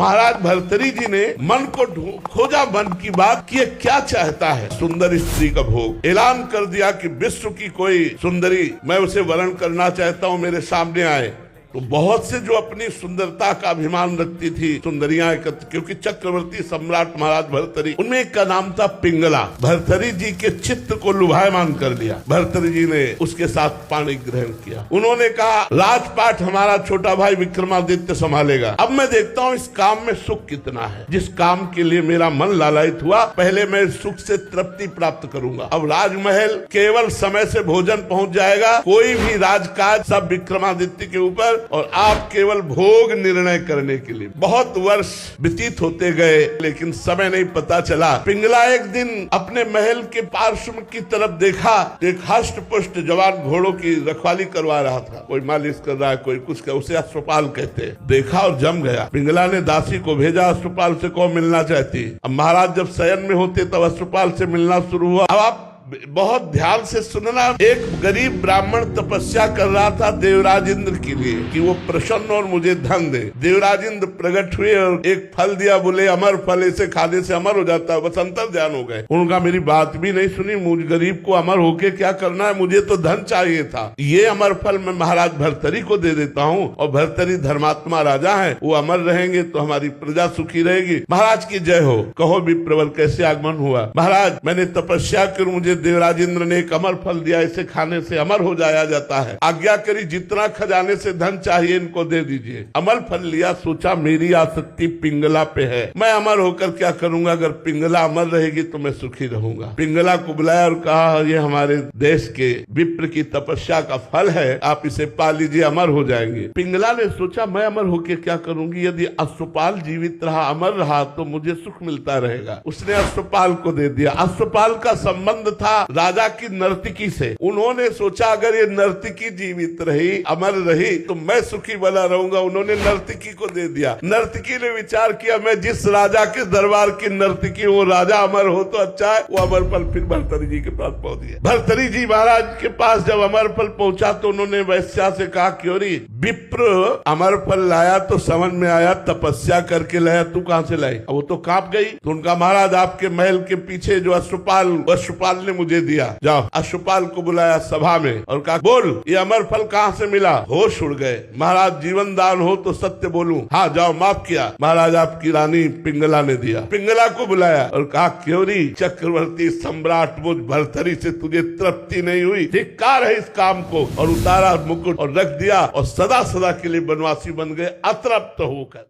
महाराज भर्तरी जी ने मन को खोजा, मन की बात कि ये क्या चाहता है। सुंदर स्त्री का भोग ऐलान कर दिया कि विश्व की कोई सुंदरी मैं उसे वर्ण करना चाहता हूँ, मेरे सामने आए। तो बहुत से जो अपनी सुंदरता का अभिमान रखती थी सुंदरियां एकत्र, क्योंकि चक्रवर्ती सम्राट महाराज भर्तरी, उनमें एक का नाम था पिंगला। भर्तरी जी के चित्त को लुभायमान कर दिया। भर्तरी जी ने उसके साथ पाणी ग्रहण किया। उन्होंने कहा राजपाट हमारा छोटा भाई विक्रमादित्य संभालेगा। अब मैं देखता हूँ इस काम में सुख कितना है। जिस काम के लिए मेरा मन लालायित हुआ, पहले मैं सुख से तृप्ति प्राप्त करूंगा। अब राजमहल केवल समय से भोजन पहुंच जाएगा, कोई भी राजकाज सब विक्रमादित्य के ऊपर, और आप केवल भोग निर्णय करने के लिए। बहुत वर्ष व्यतीत होते गए, लेकिन समय नहीं पता चला। पिंगला एक दिन अपने महल के पार्श्व की तरफ देखा, एक हष्ट पुष्ट जवान घोड़ों की रखवाली करवा रहा था। कोई मालिश कर रहा है, कोई कुछ कर, उसे अश्वपाल कहते हैं। देखा और जम गया। पिंगला ने दासी को भेजा, अश्वपाल से कौन मिलना चाहती। अब महाराज जब शयन में होते तब अश्वपाल से मिलना शुरू हुआ। अब आप बहुत ध्यान से सुनना। एक गरीब ब्राह्मण तपस्या कर रहा था देवराज इंद्र के लिए कि वो प्रसन्न और मुझे धन दे। देवराज इंद्र प्रकट हुए और एक फल दिया, बोले अमर फल, इसे खाने से अमर हो जाता है। बस अंतर ध्यान हो गए। उनका मेरी बात भी नहीं सुनी। मुझ गरीब को अमर होके क्या करना है, मुझे तो धन चाहिए था। ये अमर फल मैं महाराज भर्तरी को दे देता हूँ, और भर्तरी धर्मात्मा राजा है, वो अमर रहेंगे तो हमारी प्रजा सुखी रहेगी। महाराज की जय हो। कहो विप्रवर कैसे आगमन हुआ। महाराज मैंने तपस्या कर, मुझे देवराज इंद्र ने एक अमर फल दिया, इसे खाने से अमर हो जाया जाता है। आज्ञा करी, जितना खजाने से धन चाहिए इनको दे दीजिए। अमर फल लिया, सोचा मेरी आसक्ति पिंगला पे है, मैं अमर होकर क्या करूंगा। अगर पिंगला अमर रहेगी तो मैं सुखी रहूंगा। पिंगला को बुलाया और कहा ये हमारे देश के विप्र की तपस्या का फल है, आप इसे पा लीजिए, अमर हो जाएंगे। पिंगला ने सोचा मैं अमर होकर क्या करूंगी, यदि अश्वपाल जीवित रहा, अमर रहा, तो मुझे सुख मिलता रहेगा। उसने अश्वपाल को दे दिया। अश्वपाल का संबंध था राजा की नर्तकी से। उन्होंने सोचा अगर ये नर्तकी जीवित रही, अमर रही, तो मैं सुखी बना रहूंगा। उन्होंने नर्तकी को दे दिया। नर्तकी ने विचार किया मैं जिस राजा के दरबार की नर्तकी, वो राजा अमर हो तो अच्छा है। वो अमर फल फिर भर्तरी जी के पास पहुंच गया। भर्तरी जी महाराज के पास जब अमर फल पहुंचा तो उन्होंने वैश्या से कहा क्योरी विप्र अमर फल लाया तो समझ में आया तपस्या करके लाया, तू कहां से लाई। वो तो कांप गई। तो उनका महाराज आपके महल के पीछे जो अश्वपाल ने मुझे दिया। जाओ। अश्वपाल को बुलाया सभा में और कहा बोल ये अमर फल कहाँ से मिला। होश उड़ गए। महाराज जीवन दान हो तो सत्य बोलूं। हाँ जाओ, माफ किया। महाराज आपकी रानी पिंगला ने दिया। पिंगला को बुलाया और कहा क्योरी चक्रवर्ती सम्राट मुझ भर्तरी से तुझे तृप्ति नहीं हुई, धिक्कार है इस काम को। और उतारा मुकुट और रख दिया और सदा सदा के लिए बनवासी बन गए अतृप्त होकर।